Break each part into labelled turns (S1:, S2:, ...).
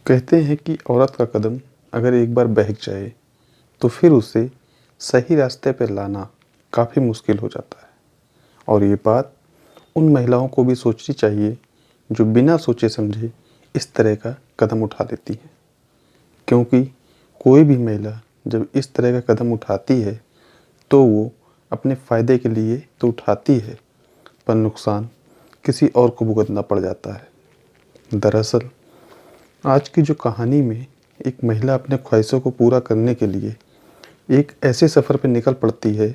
S1: कहते हैं कि औरत का कदम अगर एक बार बहक जाए तो फिर उसे सही रास्ते पर लाना काफ़ी मुश्किल हो जाता है। और ये बात उन महिलाओं को भी सोचनी चाहिए जो बिना सोचे समझे इस तरह का कदम उठा लेती हैं। क्योंकि कोई भी महिला जब इस तरह का कदम उठाती है तो वो अपने फ़ायदे के लिए तो उठाती है, पर नुकसान किसी और को भुगतना पड़ जाता है। दरअसल आज की जो कहानी में एक महिला अपने ख्वाहिशों को पूरा करने के लिए एक ऐसे सफ़र पर निकल पड़ती है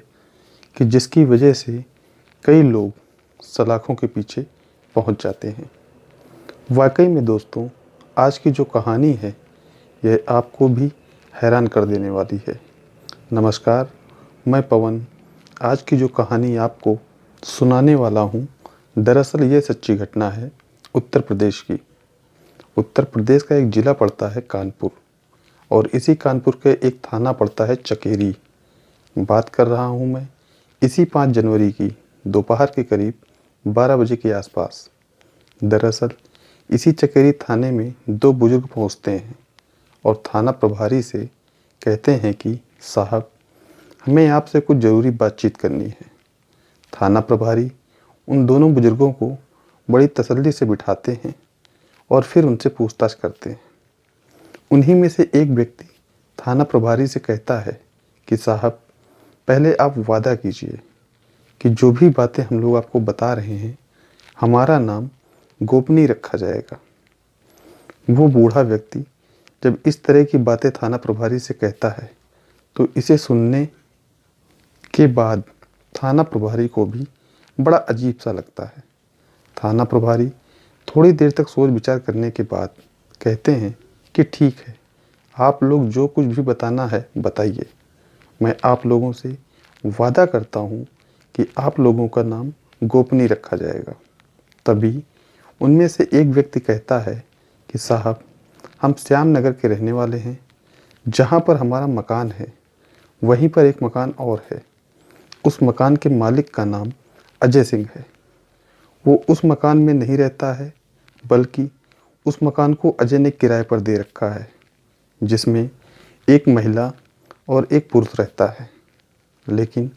S1: कि जिसकी वजह से कई लोग सलाखों के पीछे पहुंच जाते हैं। वाकई में दोस्तों, आज की जो कहानी है यह आपको भी हैरान कर देने वाली है। नमस्कार, मैं पवन आज की जो कहानी आपको सुनाने वाला हूँ, दरअसल ये सच्ची घटना है उत्तर प्रदेश की। उत्तर प्रदेश का एक ज़िला पड़ता है कानपुर और इसी कानपुर के एक थाना पड़ता है चकेरी। बात कर रहा हूँ मैं इसी 5 जनवरी की दोपहर के करीब 12 बजे के आसपास। दरअसल इसी चकेरी थाने में 2 बुजुर्ग पहुँचते हैं और थाना प्रभारी से कहते हैं कि साहब, हमें आपसे कुछ ज़रूरी बातचीत करनी है। थाना प्रभारी उन दोनों बुजुर्गों को बड़ी तसल्ली से बिठाते हैं और फिर उनसे पूछताछ करते हैं। उन्हीं में से एक व्यक्ति थाना प्रभारी से कहता है कि साहब, पहले आप वादा कीजिए कि जो भी बातें हम लोग आपको बता रहे हैं हमारा नाम गोपनीय रखा जाएगा। वो बूढ़ा व्यक्ति जब इस तरह की बातें थाना प्रभारी से कहता है तो इसे सुनने के बाद थाना प्रभारी को भी बड़ा अजीब सा लगता है। थाना प्रभारी थोड़ी देर तक सोच विचार करने के बाद कहते हैं कि ठीक है, आप लोग जो कुछ भी बताना है बताइए। मैं आप लोगों से वादा करता हूँ कि आप लोगों का नाम गोपनीय रखा जाएगा। तभी उनमें से एक व्यक्ति कहता है कि साहब, हम श्याम नगर के रहने वाले हैं। जहाँ पर हमारा मकान है वहीं पर एक मकान और है। उस मकान के मालिक का नाम अजय सिंह है। वो उस मकान में नहीं रहता है, बल्कि उस मकान को अजय ने किराए पर दे रखा है, जिसमें एक महिला और एक पुरुष रहता है। लेकिन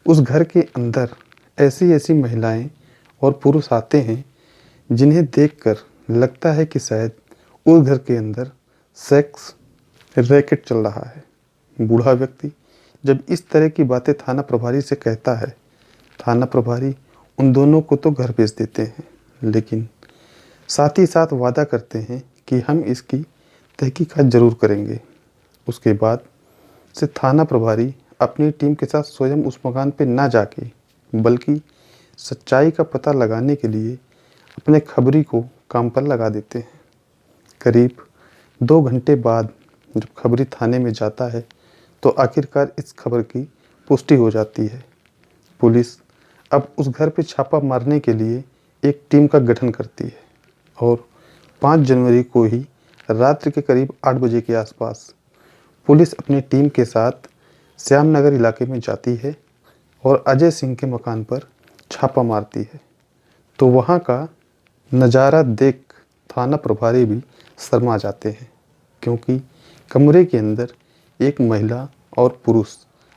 S1: उस घर के अंदर ऐसी ऐसी महिलाएं और पुरुष आते हैं जिन्हें देखकर लगता है कि शायद उस घर के अंदर सेक्स रैकेट चल रहा है। बूढ़ा व्यक्ति जब इस तरह की बातें थाना प्रभारी से कहता है, थाना प्रभारी उन दोनों को तो घर भेज देते हैं, लेकिन साथ ही साथ वादा करते हैं कि हम इसकी तहकीकात ज़रूर करेंगे। उसके बाद से थाना प्रभारी अपनी टीम के साथ स्वयं उस मकान पर ना जाके बल्कि सच्चाई का पता लगाने के लिए अपने खबरी को काम पर लगा देते हैं। करीब 2 घंटे बाद जब खबरी थाने में जाता है तो आखिरकार इस खबर की पुष्टि हो जाती है। पुलिस अब उस घर पर छापा मारने के लिए एक टीम का गठन करती है और 5 जनवरी को ही रात्रि के करीब 8 बजे के आसपास पुलिस अपनी टीम के साथ श्यामनगर इलाके में जाती है और अजय सिंह के मकान पर छापा मारती है। तो वहाँ का नज़ारा देख थाना प्रभारी भी शर्मा जाते हैं, क्योंकि कमरे के अंदर एक महिला और पुरुष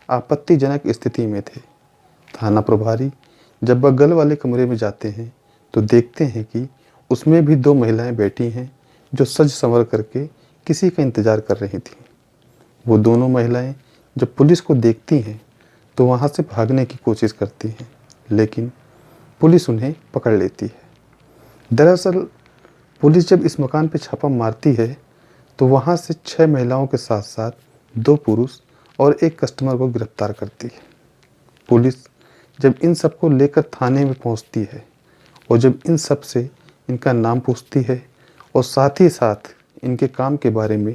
S1: आपत्तिजनक स्थिति में थे। थाना प्रभारी जब बगल वाले कमरे में जाते हैं तो देखते हैं कि उसमें भी 2 महिलाएं बैठी हैं जो सज संवर करके किसी का इंतज़ार कर रही थीं। वो दोनों महिलाएं जब पुलिस को देखती हैं तो वहाँ से भागने की कोशिश करती हैं, लेकिन पुलिस उन्हें पकड़ लेती है। दरअसल पुलिस जब इस मकान पर छापा मारती है तो वहाँ से 6 महिलाओं के साथ साथ 2 पुरुष और एक कस्टमर को गिरफ्तार करती है। पुलिस जब इन सबको लेकर थाने में पहुँचती है और जब इन सब से इनका नाम पूछती है और साथ ही साथ इनके काम के बारे में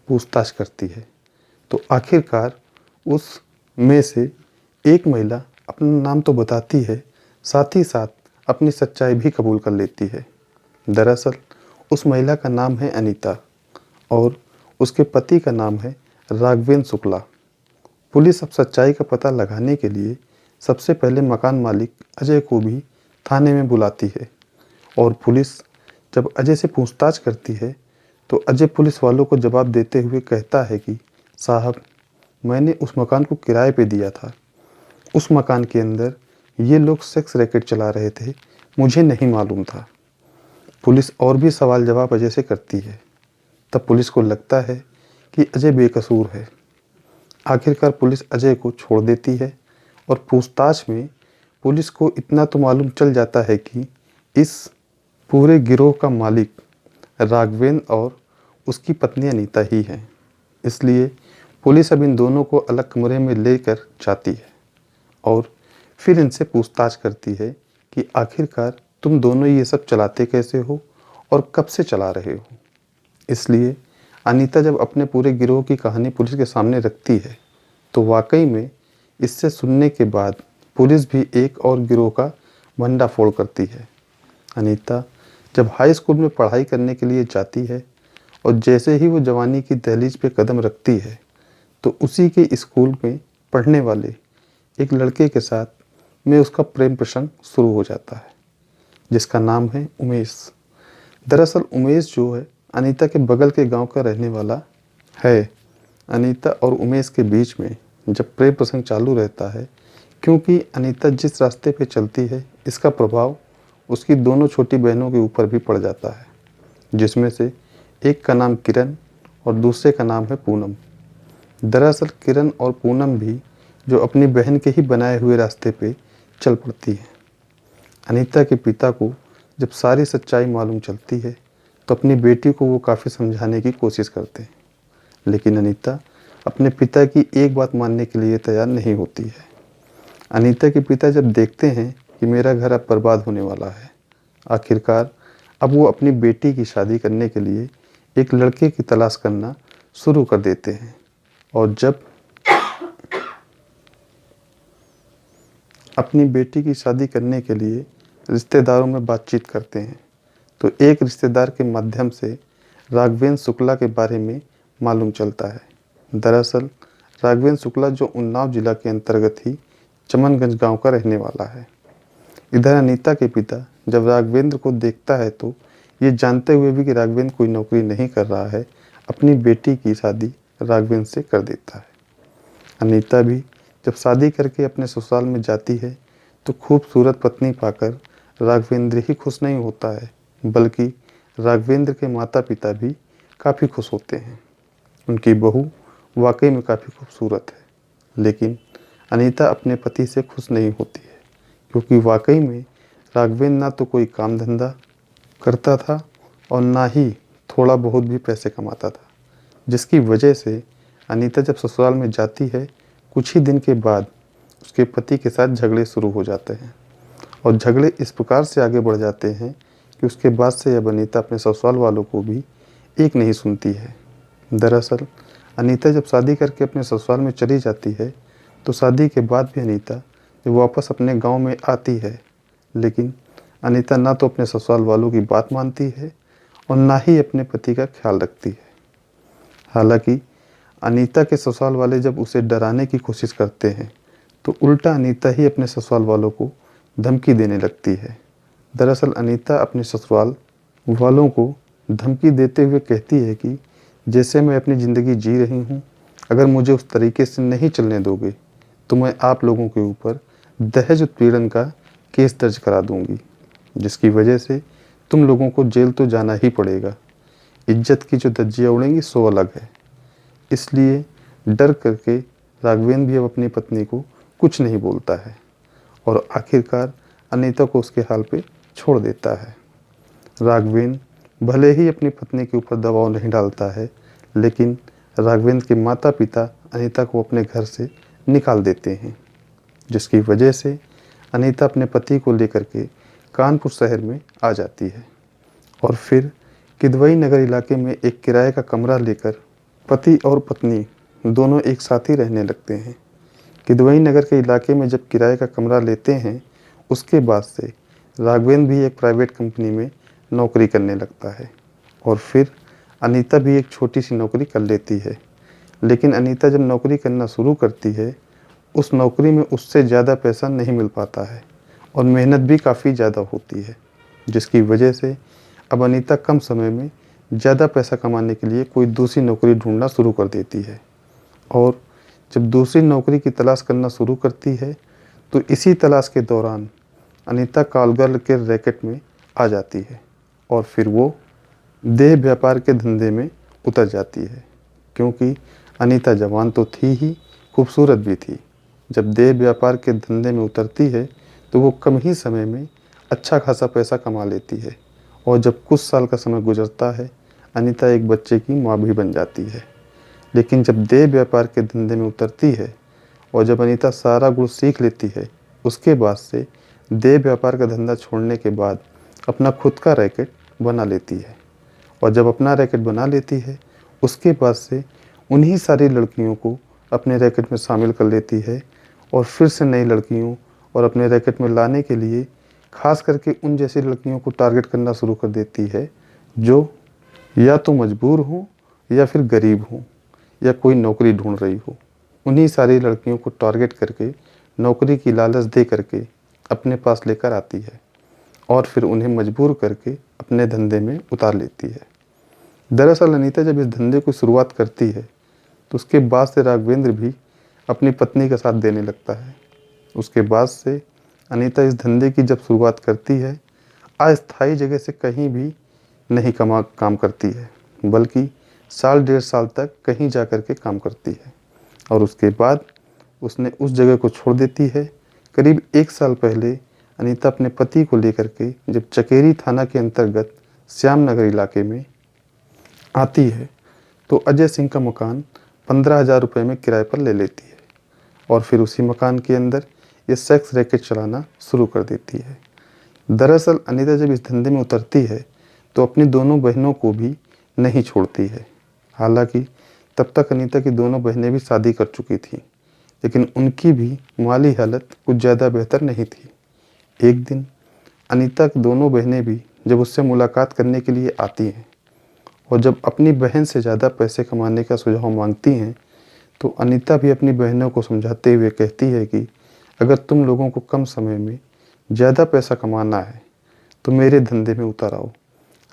S1: पूछताछ करती है, तो आखिरकार उस में से एक महिला अपना नाम तो बताती है, साथ ही साथ अपनी सच्चाई भी कबूल कर लेती है। दरअसल उस महिला का नाम है अनीता और उसके पति का नाम है राघवेंद्र शुक्ला। पुलिस अब सच्चाई का पता लगाने के लिए सबसे पहले मकान मालिक अजय को भी थाने में बुलाती है और पुलिस जब अजय से पूछताछ करती है तो अजय पुलिस वालों को जवाब देते हुए कहता है कि साहब, मैंने उस मकान को किराए पे दिया था। उस मकान के अंदर ये लोग सेक्स रैकेट चला रहे थे, मुझे नहीं मालूम था। पुलिस और भी सवाल जवाब अजय से करती है। तब पुलिस को लगता है कि अजय बेकसूर है। आखिरकार पुलिस अजय को छोड़ देती है और पूछताछ में पुलिस को इतना तो मालूम चल जाता है कि इस पूरे गिरोह का मालिक राघवेंद्र और उसकी पत्नी अनीता ही हैं। इसलिए पुलिस अब इन दोनों को अलग कमरे में लेकर जाती है और फिर इनसे पूछताछ करती है कि आखिरकार तुम दोनों ये सब चलाते कैसे हो और कब से चला रहे हो। इसलिए अनीता जब अपने पूरे गिरोह की कहानी पुलिस के सामने रखती है तो वाकई में इससे सुनने के बाद पुलिस भी एक और गिरोह का भंडाफोड़ करती है। अनीता जब हाई स्कूल में पढ़ाई करने के लिए जाती है और जैसे ही वो जवानी की दहलीज पे कदम रखती है तो उसी के स्कूल में पढ़ने वाले एक लड़के के साथ में उसका प्रेम प्रसंग शुरू हो जाता है, जिसका नाम है उमेश। दरअसल उमेश जो है अनीता के बगल के गांव का रहने वाला है। अनीता और उमेश के बीच में जब प्रेम प्रसंग चालू रहता है, क्योंकि अनीता जिस रास्ते पे चलती है इसका प्रभाव उसकी दोनों छोटी बहनों के ऊपर भी पड़ जाता है, जिसमें से एक का नाम किरण और दूसरे का नाम है पूनम। दरअसल किरण और पूनम भी जो अपनी बहन के ही बनाए हुए रास्ते पे चल पड़ती है। अनीता के पिता को जब सारी सच्चाई मालूम चलती है तो अपनी बेटी को वो काफ़ी समझाने की कोशिश करते हैं, लेकिन अनीता अपने पिता की एक बात मानने के लिए तैयार नहीं होती है। अनीता के पिता जब देखते हैं कि मेरा घर अब बर्बाद होने वाला है, आखिरकार अब वो अपनी बेटी की शादी करने के लिए एक लड़के की तलाश करना शुरू कर देते हैं। और जब अपनी बेटी की शादी करने के लिए रिश्तेदारों में बातचीत करते हैं तो एक रिश्तेदार के माध्यम से राघवेंद्र शुक्ला के बारे में मालूम चलता है। दरअसल राघवेंद्र शुक्ला जो उन्नाव जिला के अंतर्गत ही चमनगंज गांव का रहने वाला है। इधर अनीता के पिता जब राघवेंद्र को देखता है तो ये जानते हुए भी कि राघवेंद्र कोई नौकरी नहीं कर रहा है, अपनी बेटी की शादी राघवेंद्र से कर देता है। अनीता भी जब शादी करके अपने ससुराल में जाती है तो खूबसूरत पत्नी पाकर राघवेंद्र ही खुश नहीं होता है, बल्कि राघवेंद्र के माता पिता भी काफ़ी खुश होते हैं। उनकी बहू वाकई में काफ़ी खूबसूरत है, लेकिन अनीता अपने पति से खुश नहीं होती है, क्योंकि वाकई में राघवेंद्र ना तो कोई काम धंधा करता था और ना ही थोड़ा बहुत भी पैसे कमाता था, जिसकी वजह से अनीता जब ससुराल में जाती है कुछ ही दिन के बाद उसके पति के साथ झगड़े शुरू हो जाते हैं और झगड़े इस प्रकार से आगे बढ़ जाते हैं कि उसके बाद से अब अनीता अपने ससुराल वालों को भी एक नहीं सुनती है। दरअसल अनीता जब शादी करके अपने ससुराल में चली जाती है तो शादी के बाद भी अनीता जब वापस अपने गांव में आती है, लेकिन अनीता ना तो अपने ससुराल वालों की बात मानती है और ना ही अपने पति का ख्याल रखती है। हालांकि अनीता के ससुराल वाले जब उसे डराने की कोशिश करते हैं तो उल्टा अनीता ही अपने ससुराल वालों को धमकी देने लगती है। दरअसल अनीता अपने ससुराल वालों को धमकी देते हुए कहती है कि जैसे मैं अपनी ज़िंदगी जी रही हूँ, अगर मुझे उस तरीके से नहीं चलने दोगे तो मैं आप लोगों के ऊपर दहेज उत्पीड़न का केस दर्ज करा दूंगी, जिसकी वजह से तुम लोगों को जेल तो जाना ही पड़ेगा। इज्जत की जो धज्जियाँ उड़ेंगी सो अलग है। इसलिए डर करके राघवेंद्र भी अब अपनी पत्नी को कुछ नहीं बोलता है और आखिरकार अनीता को उसके हाल पे छोड़ देता है। राघवेंद्र भले ही अपनी पत्नी के ऊपर दबाव नहीं डालता है, लेकिन राघवेंद्र के माता पिता अनीता को अपने घर से निकाल देते हैं, जिसकी वजह से अनीता अपने पति को लेकर के कानपुर शहर में आ जाती है और फिर किदवई नगर इलाके में एक किराए का कमरा लेकर पति और पत्नी दोनों एक साथ ही रहने लगते हैं। किदवई नगर के इलाके में जब किराए का कमरा लेते हैं उसके बाद से राघवेंद्र भी एक प्राइवेट कंपनी में नौकरी करने लगता है और फिर अनीता भी एक छोटी सी नौकरी कर लेती है। लेकिन अनीता जब नौकरी करना शुरू करती है उस नौकरी में उससे ज़्यादा पैसा नहीं मिल पाता है और मेहनत भी काफ़ी ज़्यादा होती है, जिसकी वजह से अब अनीता कम समय में ज़्यादा पैसा कमाने के लिए कोई दूसरी नौकरी ढूंढना शुरू कर देती है और जब दूसरी नौकरी की तलाश करना शुरू करती है तो इसी तलाश के दौरान अनीता कॉलगर्ल के रैकेट में आ जाती है और फिर वो देह व्यापार के धंधे में उतर जाती है। क्योंकि अनीता जवान तो थी ही, खूबसूरत भी थी। जब देह व्यापार के धंधे में उतरती है तो वो कम ही समय में अच्छा खासा पैसा कमा लेती है और जब कुछ साल का समय गुजरता है अनीता एक बच्चे की माँ भी बन जाती है। लेकिन जब देह व्यापार के धंधे में उतरती है और जब अनीता सारा गुण सीख लेती है, उसके बाद से देह व्यापार का धंधा छोड़ने के बाद अपना खुद का रैकेट बना लेती है और जब अपना रैकेट बना लेती है उसके बाद से उन्हीं सारी लड़कियों को अपने रैकेट में शामिल कर लेती है और फिर से नई लड़कियों और अपने रैकेट में लाने के लिए खास करके उन जैसी लड़कियों को टारगेट करना शुरू कर देती है जो या तो मजबूर हो या फिर गरीब हो या कोई नौकरी ढूंढ रही हो। उन्हीं सारी लड़कियों को टारगेट करके नौकरी की लालच दे करके अपने पास लेकर आती है और फिर उन्हें मजबूर करके अपने धंधे में उतार लेती है। दरअसल अनीता जब इस धंधे को शुरुआत करती है तो उसके बाद से राघवेंद्र भी अपनी पत्नी का साथ देने लगता है। उसके बाद से अनीता इस धंधे की जब शुरुआत करती है अस्थायी जगह से कहीं भी नहीं काम करती है, बल्कि साल डेढ़ साल तक कहीं जा कर के काम करती है और उसके बाद उसने उस जगह को छोड़ देती है। करीब एक साल पहले अनीता अपने पति को लेकर के जब चकेरी थाना के अंतर्गत श्याम नगर इलाके में आती है तो अजय सिंह का मकान 15,000 रुपये में किराए पर ले लेती है और फिर उसी मकान के अंदर ये सेक्स रैकेट चलाना शुरू कर देती है। दरअसल अनीता जब इस धंधे में उतरती है तो अपनी दोनों बहनों को भी नहीं छोड़ती है। हालांकि तब तक अनीता की दोनों बहनें भी शादी कर चुकी थीं, लेकिन उनकी भी माली हालत कुछ ज़्यादा बेहतर नहीं थी। एक दिन अनीता की दोनों बहनें भी जब उससे मुलाकात करने के लिए आती हैं और जब अपनी बहन से ज़्यादा पैसे कमाने का सुझाव मांगती हैं तो अनीता भी अपनी बहनों को समझाते हुए कहती है कि अगर तुम लोगों को कम समय में ज़्यादा पैसा कमाना है तो मेरे धंधे में उतर आओ।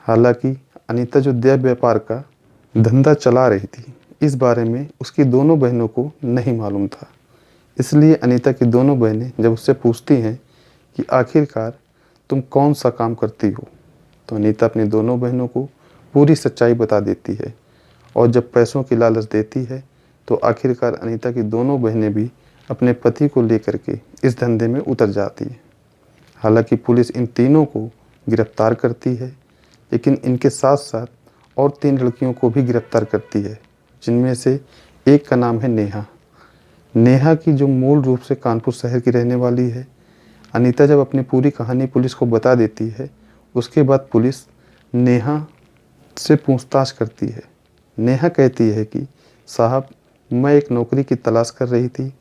S1: हालांकि अनीता जो देह व्यापार का धंधा चला रही थी इस बारे में उसकी दोनों बहनों को नहीं मालूम था। इसलिए अनीता की दोनों बहनें जब उससे पूछती हैं कि आखिरकार तुम कौन सा काम करती हो तो अनीता अपनी दोनों बहनों को पूरी सच्चाई बता देती है और जब पैसों की लालच देती है तो आखिरकार अनीता की दोनों बहनें भी अपने पति को लेकर के इस धंधे में उतर जाती है। हालांकि पुलिस इन तीनों को गिरफ्तार करती है, लेकिन इनके साथ साथ और 3 लड़कियों को भी गिरफ्तार करती है, जिनमें से एक का नाम है नेहा। नेहा की जो मूल रूप से कानपुर शहर की रहने वाली है। अनीता जब अपनी पूरी कहानी पुलिस को बता देती है उसके बाद पुलिस नेहा से पूछताछ करती है। नेहा कहती है कि साहब, मैं एक नौकरी की तलाश कर रही थी,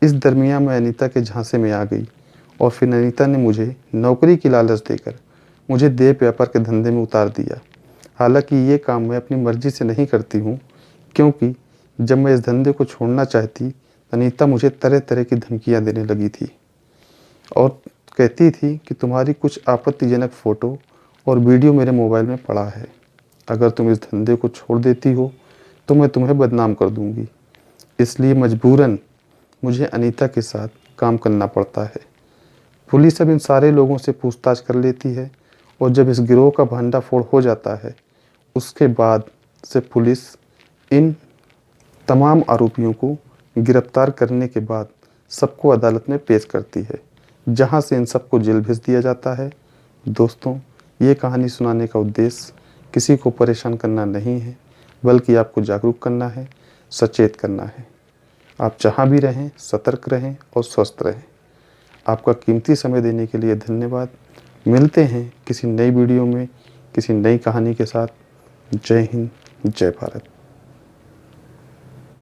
S1: इस दरमियान मैं अनीता के झांसे में आ गई और फिर अनीता ने मुझे नौकरी की लालच देकर मुझे देह व्यापार के धंधे में उतार दिया। हालांकि ये काम मैं अपनी मर्जी से नहीं करती हूँ, क्योंकि जब मैं इस धंधे को छोड़ना चाहती अनीता मुझे तरह तरह की धमकियाँ देने लगी थी और कहती थी कि तुम्हारी कुछ आपत्तिजनक फ़ोटो और वीडियो मेरे मोबाइल में पड़ा है, अगर तुम इस धंधे को छोड़ देती हो तो मैं तुम्हें बदनाम कर दूंगी। इसलिए मजबूरन मुझे अनीता के साथ काम करना पड़ता है। पुलिस अब इन सारे लोगों से पूछताछ कर लेती है और जब इस गिरोह का भंडाफोड़ हो जाता है उसके बाद से पुलिस इन तमाम आरोपियों को गिरफ्तार करने के बाद सबको अदालत में पेश करती है, जहां से इन सबको जेल भेज दिया जाता है। दोस्तों, ये कहानी सुनाने का उद्देश्य किसी को परेशान करना नहीं है, बल्कि आपको जागरूक करना है, सचेत करना है। आप जहाँ भी रहें सतर्क रहें और स्वस्थ रहें। आपका कीमती समय देने के लिए धन्यवाद। मिलते हैं किसी नई वीडियो में किसी नई कहानी के साथ। जय हिंद, जय भारत।